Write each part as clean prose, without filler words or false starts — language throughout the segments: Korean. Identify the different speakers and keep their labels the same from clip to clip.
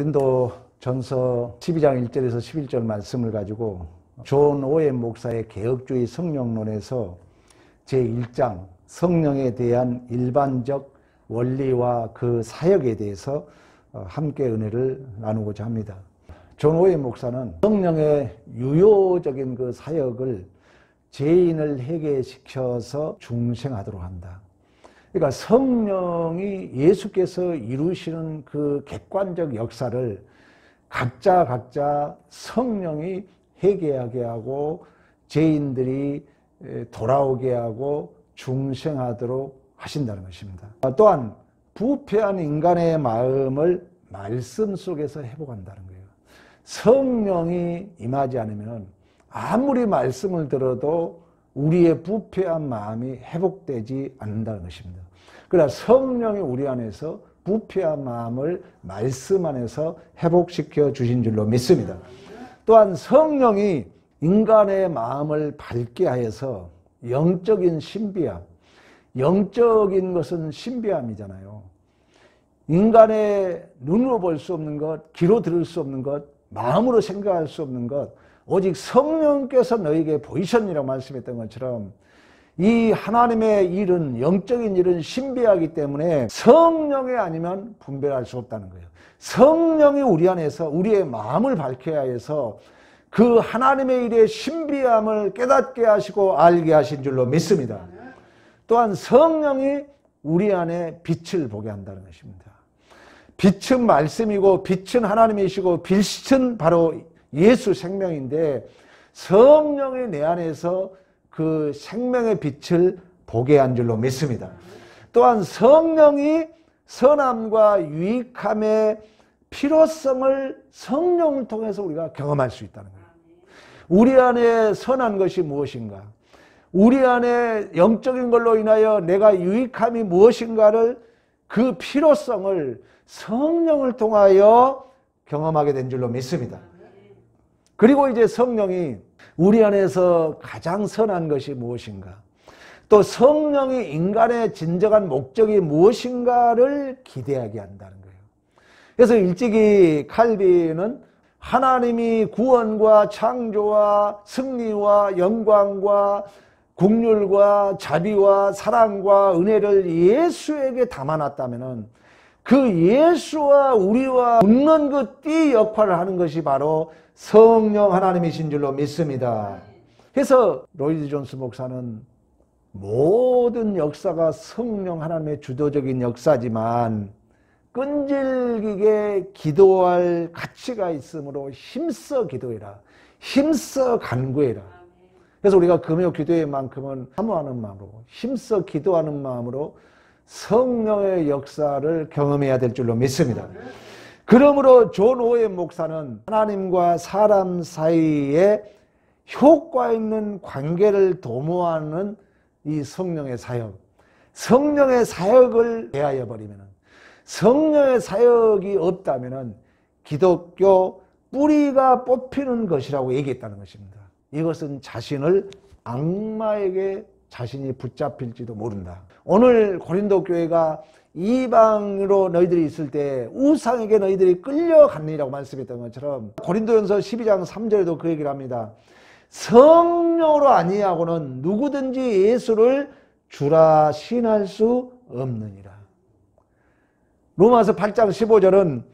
Speaker 1: 고린도전서 12장 1절에서 11절 말씀을 가지고 존 오웬 목사의 개혁주의 성령론에서 제1장 성령에 대한 일반적 원리와 그 사역에 대해서 함께 은혜를 나누고자 합니다. 존 오웬 목사는 성령의 유효적인 그 사역을 죄인을 회개시켜서 중생하도록 한다. 그러니까 성령이 예수께서 이루시는 그 객관적 역사를 각자 성령이 회개하게 하고 죄인들이 돌아오게 하고 중생하도록 하신다는 것입니다. 또한 부패한 인간의 마음을 말씀 속에서 회복한다는 거예요. 성령이 임하지 않으면 아무리 말씀을 들어도 우리의 부패한 마음이 회복되지 않는다는 것입니다. 그러나 성령이 우리 안에서 부패한 마음을 말씀 안에서 회복시켜 주신 줄로 믿습니다. 또한 성령이 인간의 마음을 밝게 하여서 영적인 신비함, 영적인 것은 신비함이잖아요. 인간의 눈으로 볼 수 없는 것, 귀로 들을 수 없는 것, 마음으로 생각할 수 없는 것, 오직 성령께서 너에게 보이셨니라고 말씀했던 것처럼 이 하나님의 일은, 영적인 일은 신비하기 때문에 성령이 아니면 분별할 수 없다는 거예요. 성령이 우리 안에서 우리의 마음을 밝혀야 해서 그 하나님의 일의 신비함을 깨닫게 하시고 알게 하신 줄로 믿습니다. 또한 성령이 우리 안에 빛을 보게 한다는 것입니다. 빛은 말씀이고 빛은 하나님이시고 빛은 바로 예수 생명인데 성령이 내 안에서 그 생명의 빛을 보게 한 줄로 믿습니다. 또한 성령이 선함과 유익함의 필요성을 성령을 통해서 우리가 경험할 수 있다는 거예요. 우리 안에 선한 것이 무엇인가? 우리 안에 영적인 걸로 인하여 내가 유익함이 무엇인가를 그 필요성을 성령을 통하여 경험하게 된 줄로 믿습니다. 그리고 이제 성령이 우리 안에서 가장 선한 것이 무엇인가? 또 성령이 인간의 진정한 목적이 무엇인가를 기대하게 한다는 거예요. 그래서 일찍이 칼빈은 하나님이 구원과 창조와 승리와 영광과 국률과 자비와 사랑과 은혜를 예수에게 담아놨다면 그 예수와 우리와 붙는 그 띠 역할을 하는 것이 바로 성령 하나님이신 줄로 믿습니다. 그래서 로이드 존스 목사는 모든 역사가 성령 하나님의 주도적인 역사지만 끈질기게 기도할 가치가 있으므로 힘써 기도해라. 힘써 간구해라. 그래서 우리가 금요 기도회만큼은 사모하는 마음으로 힘써 기도하는 마음으로 성령의 역사를 경험해야 될 줄로 믿습니다. 그러므로 존 오웬 목사는 하나님과 사람 사이에 효과 있는 관계를 도모하는 이 성령의 사역, 성령의 사역을 대하여 버리면, 성령의 사역이 없다면 기독교 뿌리가 뽑히는 것이라고 얘기했다는 것입니다. 이것은 자신을 악마에게 자신이 붙잡힐지도 모른다. 오늘 고린도 교회가 이방으로 너희들이 있을 때 우상에게 너희들이 끌려갔느니라고 말씀했던 것처럼 고린도전서 12장 3절에도 그 얘기를 합니다. 성령으로 아니하고는 누구든지 예수를 주라 신할 수 없느니라. 로마서 8장 15절은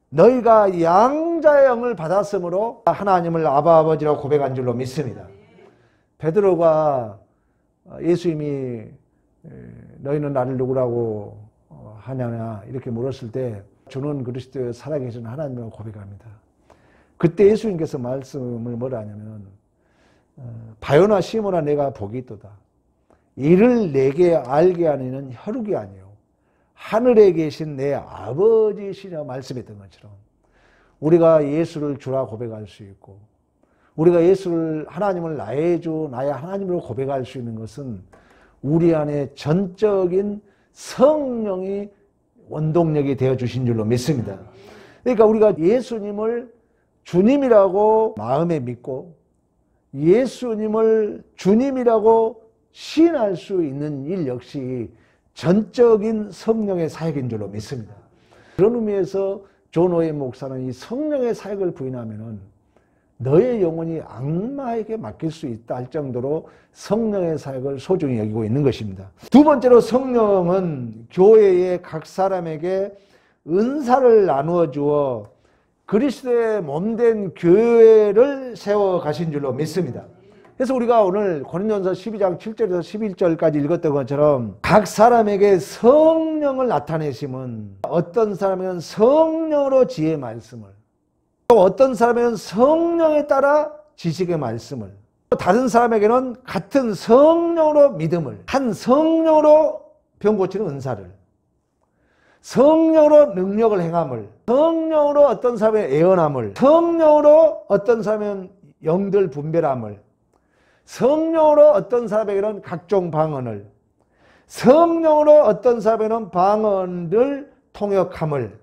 Speaker 1: 너희가 양자의 영을 받았으므로 하나님을 아바 아버지라고 고백한 줄로 믿습니다. 베드로가 예수님이 너희는 나를 누구라고 하냐냐 이렇게 물었을 때 주는 그리스도의 살아계신 하나님이라고 고백합니다. 그때 예수님께서 말씀을 뭐라 하냐면 바요나 시모나 내가 복이 있도다. 이를 내게 알게 하는 혈육이 아니요 하늘에 계신 내 아버지시라고 말씀했던 것처럼 우리가 예수를 주라 고백할 수 있고 우리가 예수를 하나님을 나의 주 나의 하나님으로 고백할 수 있는 것은 우리 안에 전적인 성령이 원동력이 되어주신 줄로 믿습니다. 그러니까 우리가 예수님을 주님이라고 마음에 믿고 예수님을 주님이라고 시인할 수 있는 일 역시 전적인 성령의 사역인 줄로 믿습니다. 그런 의미에서 존 오웨이 목사는 이 성령의 사역을 부인하면은 너의 영혼이 악마에게 맡길 수 있다 할 정도로 성령의 사역을 소중히 여기고 있는 것입니다. 두 번째로 성령은 교회의 각 사람에게 은사를 나누어 주어 그리스도의 몸된 교회를 세워 가신 줄로 믿습니다. 그래서 우리가 오늘 고린도전서 12장 7절에서 11절까지 읽었던 것처럼 각 사람에게 성령을 나타내심은 어떤 사람에게는 성령으로 지혜의 말씀을, 또 어떤 사람에게는 성령에 따라 지식의 말씀을, 또 다른 사람에게는 같은 성령으로 믿음을, 한 성령으로 병 고치는 은사를, 성령으로 능력을 행함을, 성령으로 어떤 사람의 애언함을, 성령으로 어떤 사람은 영들 분별함을, 성령으로 어떤 사람에게는 각종 방언을, 성령으로 어떤 사람에게는 방언을 통역함을,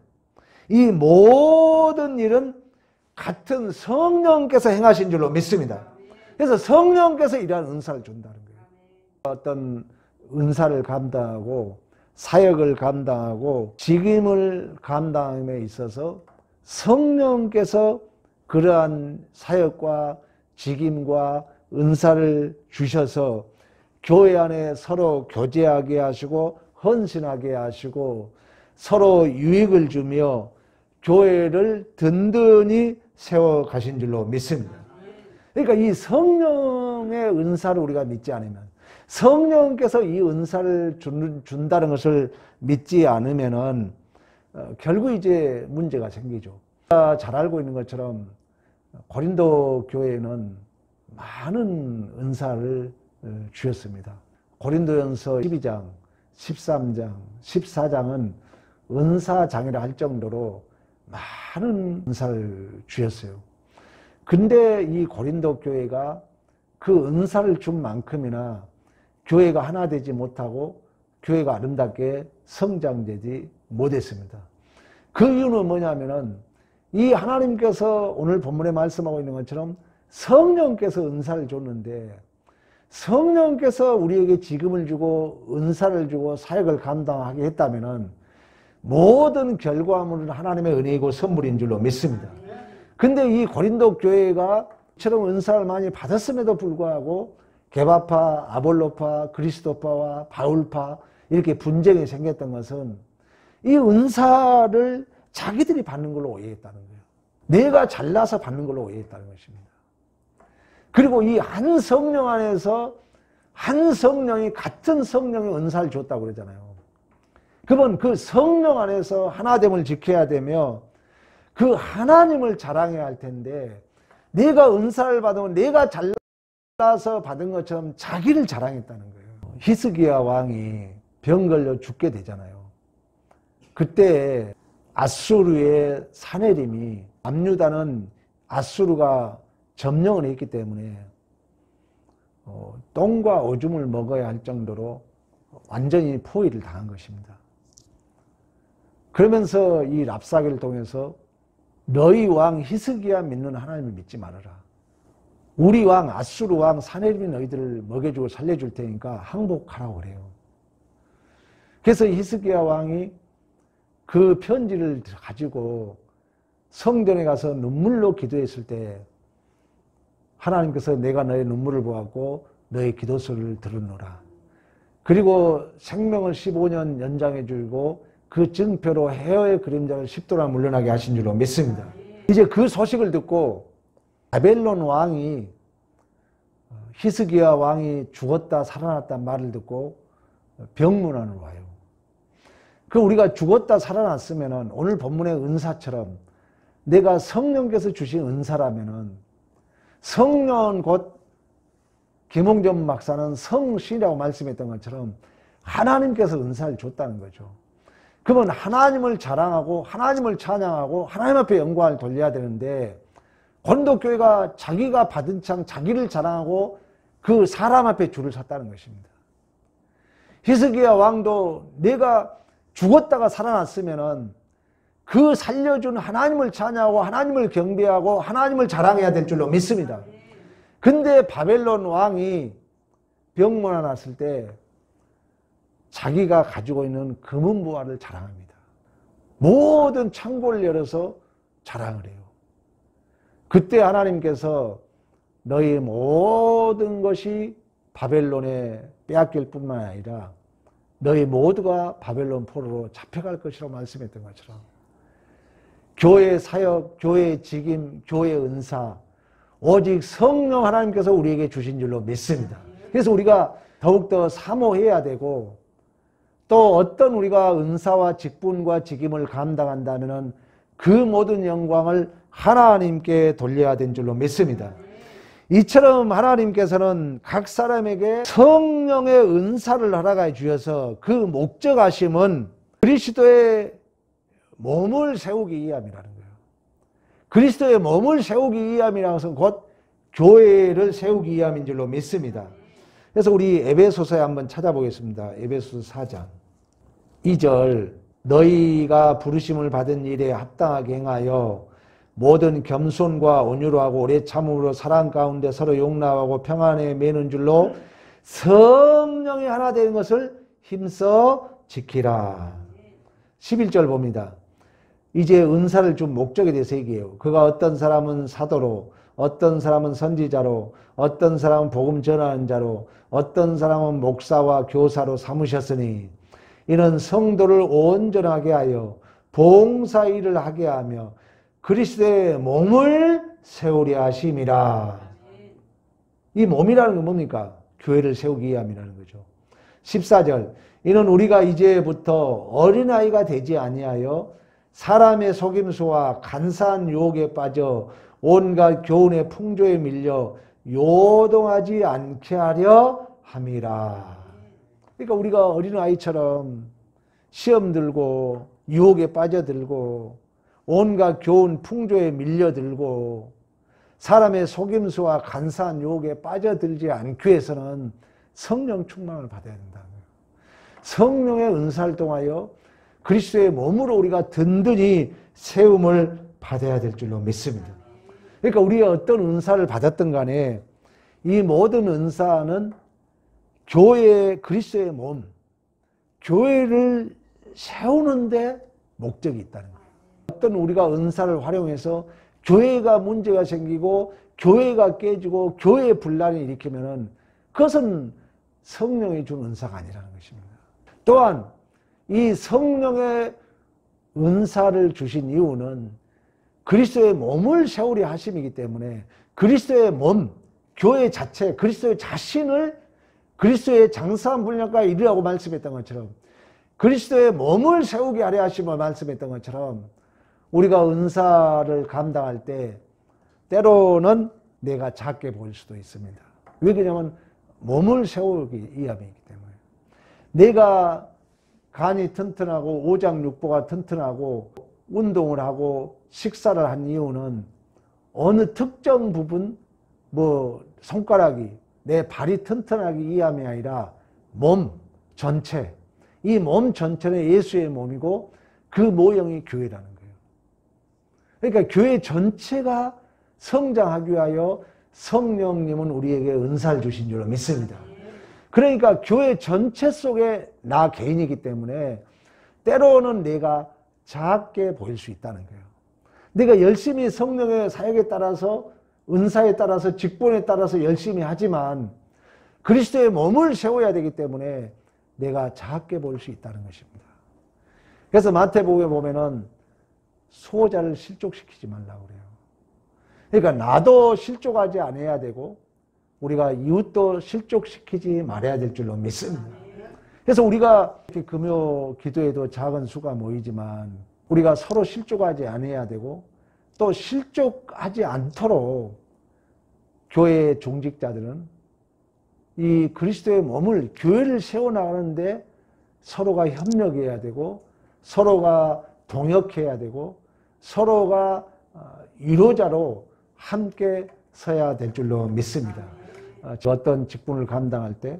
Speaker 1: 이 모든 일은 같은 성령께서 행하신 줄로 믿습니다. 그래서 성령께서 이러한 은사를 준다는 거예요. 어떤 은사를 감당하고 사역을 감당하고 직임을 감당함에 있어서 성령께서 그러한 사역과 직임과 은사를 주셔서 교회 안에 서로 교제하게 하시고 헌신하게 하시고 서로 유익을 주며 교회를 든든히 세워 가신 줄로 믿습니다. 그러니까 이 성령의 은사를 우리가 믿지 않으면, 성령께서 이 은사를 준다는 것을 믿지 않으면은 결국 이제 문제가 생기죠. 우리가 잘 알고 있는 것처럼 고린도 교회는 많은 은사를 주셨습니다. 고린도전서 12장, 13장, 14장은 은사장이라 할 정도로 많은 은사를 주셨어요. 근데 이 고린도 교회가 그 은사를 준 만큼이나 교회가 하나 되지 못하고 교회가 아름답게 성장되지 못했습니다. 그 이유는 뭐냐면은 이 하나님께서 오늘 본문에 말씀하고 있는 것처럼 성령께서 은사를 줬는데 성령께서 우리에게 지금을 주고 은사를 주고 사역을 감당하게 했다면은 모든 결과물은 하나님의 은혜이고 선물인 줄로 믿습니다. 근데 이 고린도 교회가 이처럼 은사를 많이 받았음에도 불구하고 게바파, 아볼로파, 그리스도파와 바울파 이렇게 분쟁이 생겼던 것은 이 은사를 자기들이 받는 걸로 오해했다는 거예요. 내가 잘나서 받는 걸로 오해했다는 것입니다. 그리고 이 한 성령 안에서 한 성령이 같은 성령의 은사를 줬다고 그러잖아요. 그러면 그 성령 안에서 하나됨을 지켜야 되며 그 하나님을 자랑해야 할 텐데 내가 은사를 받으면 내가 잘나서 받은 것처럼 자기를 자랑했다는 거예요. 히스기야 왕이 병 걸려 죽게 되잖아요. 그때 아수르의 사내림이, 남유다는 아수르가 점령을 했기 때문에 똥과 오줌을 먹어야 할 정도로 완전히 포위를 당한 것입니다. 그러면서 이 랍사게를 통해서 너희 왕 히스기야 믿는 하나님을 믿지 말아라. 우리 왕 아수르 왕 사내림이 너희들을 먹여주고 살려줄 테니까 항복하라고 그래요. 그래서 히스기야 왕이 그 편지를 가지고 성전에 가서 눈물로 기도했을 때 하나님께서 내가 너의 눈물을 보았고 너의 기도소리를 들었노라. 그리고 생명을 15년 연장해 주고 그 증표로 해어의 그림자를 10도나 물러나게 하신 줄로 믿습니다. 이제 그 소식을 듣고 바벨론 왕이, 히스기야 왕이 죽었다 살아났다는 말을 듣고 병문안으로 와요. 그 우리가 죽었다 살아났으면은 오늘 본문의 은사처럼 내가 성령께서 주신 은사라면은, 성령 곧 김홍전 박사는 성신이라고 말씀했던 것처럼 하나님께서 은사를 줬다는 거죠. 그러면 하나님을 자랑하고 하나님을 찬양하고 하나님 앞에 영광을 돌려야 되는데 고린도 교회가 자기가 받은 창 자기를 자랑하고 그 사람 앞에 줄을 섰다는 것입니다. 히스기야 왕도 내가 죽었다가 살아났으면은 그 살려준 하나님을 찬양하고 하나님을 경배하고 하나님을 자랑해야 될 줄로 믿습니다. 근데 바벨론 왕이 병문안 왔을 때 자기가 가지고 있는 금은보화를 자랑합니다. 모든 창고를 열어서 자랑을 해요. 그때 하나님께서 너희 모든 것이 바벨론에 빼앗길 뿐만 아니라 너희 모두가 바벨론 포로로 잡혀갈 것이라고 말씀했던 것처럼 교회 사역, 교회 직임, 교회 은사 오직 성령 하나님께서 우리에게 주신 줄로 믿습니다. 그래서 우리가 더욱더 사모해야 되고 또 어떤 우리가 은사와 직분과 직임을 감당한다면 그 모든 영광을 하나님께 돌려야 된 줄로 믿습니다. 이처럼 하나님께서는 각 사람에게 성령의 은사를 허락해 주셔서 그 목적하심은 그리스도의 몸을 세우기 위함이라는 거예요. 그리스도의 몸을 세우기 위함이라는 것은 곧 교회를 세우기 위함인 줄로 믿습니다. 그래서 우리 에베소서에 한번 찾아보겠습니다. 에베소서 4장 2절 너희가 부르심을 받은 일에 합당하게 행하여 모든 겸손과 온유로 하고 오래 참음으로 사랑 가운데 서로 용납하고 평안에 매는 줄로 성령이 하나 되는 것을 힘써 지키라. 11절 봅니다. 이제 은사를 준 목적에 대해서 얘기해요. 그가 어떤 사람은 사도로, 어떤 사람은 선지자로, 어떤 사람은 복음 전하는 자로, 어떤 사람은 목사와 교사로 삼으셨으니 이는 성도를 온전하게 하여 봉사일을 하게 하며 그리스도의 몸을 세우려 하심이라. 이 몸이라는 건 뭡니까? 교회를 세우기 위함이라는 거죠. 14절 이는 우리가 이제부터 어린아이가 되지 아니하여 사람의 속임수와 간사한 유혹에 빠져 온갖 교훈의 풍조에 밀려 요동하지 않게 하려 함이라. 그러니까 우리가 어린아이처럼 시험 들고 유혹에 빠져들고 온갖 교훈 풍조에 밀려들고 사람의 속임수와 간사한 유혹에 빠져들지 않기 위해서는 성령 충만을 받아야 된다는 거예요. 성령의 은사를 통하여 그리스도의 몸으로 우리가 든든히 세움을 받아야 될 줄로 믿습니다. 그러니까 우리가 어떤 은사를 받았든 간에 이 모든 은사는 교회, 그리스도의 몸, 교회를 세우는데 목적이 있다는 거예요. 어떤 우리가 은사를 활용해서 교회가 문제가 생기고 교회가 깨지고 교회의 분란을 일으키면은 그것은 성령이 준 은사가 아니라는 것입니다. 또한 이 성령의 은사를 주신 이유는 그리스도의 몸을 세우려 하심이기 때문에 그리스도의 몸, 교회 자체, 그리스도의 자신을 그리스도의 장사한 분량까지 이르라고 말씀했던 것처럼 그리스도의 몸을 세우게 하려 하심을 말씀했던 것처럼 우리가 은사를 감당할 때 때로는 내가 작게 보일 수도 있습니다. 왜 그러냐면 몸을 세우기 위함이기 때문에 내가 간이 튼튼하고 오장육부가 튼튼하고 운동을 하고 식사를 한 이유는 어느 특정 부분 손가락이 내 발이 튼튼하기 위함이 아니라 몸 전체 이 몸 전체는 예수의 몸이고 그 모형이 교회라는 거예요. 그러니까 교회 전체가 성장하기 위하여 성령님은 우리에게 은사를 주신 줄로 믿습니다. 그러니까 교회 전체 속에 나 개인이기 때문에 때로는 내가 작게 보일 수 있다는 거예요. 내가 열심히 성령의 사역에 따라서 은사에 따라서 직분에 따라서 열심히 하지만 그리스도의 몸을 세워야 되기 때문에 내가 작게 보일 수 있다는 것입니다. 그래서 마태복음에 보면은 소자를 실족시키지 말라고 그래요. 그러니까 나도 실족하지 않아야 되고 우리가 이웃도 실족시키지 말아야 될 줄로 믿습니다. 그래서 우리가 이렇게 금요 기도에도 작은 수가 모이지만 우리가 서로 실족하지 않아야 되고 또 실족하지 않도록 교회의 종직자들은 이 그리스도의 몸을 교회를 세워나가는데 서로가 협력해야 되고 서로가 동역해야 되고 서로가 위로자로 함께 서야 될 줄로 믿습니다. 어떤 직분을 감당할 때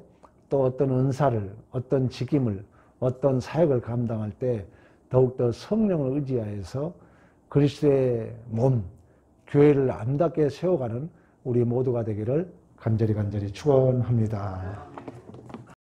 Speaker 1: 또 어떤 은사를 어떤 직임을 어떤 사역을 감당할 때 더욱더 성령을 의지하여서 그리스도의 몸, 교회를 아름답게 세워가는 우리 모두가 되기를 간절히 축원합니다.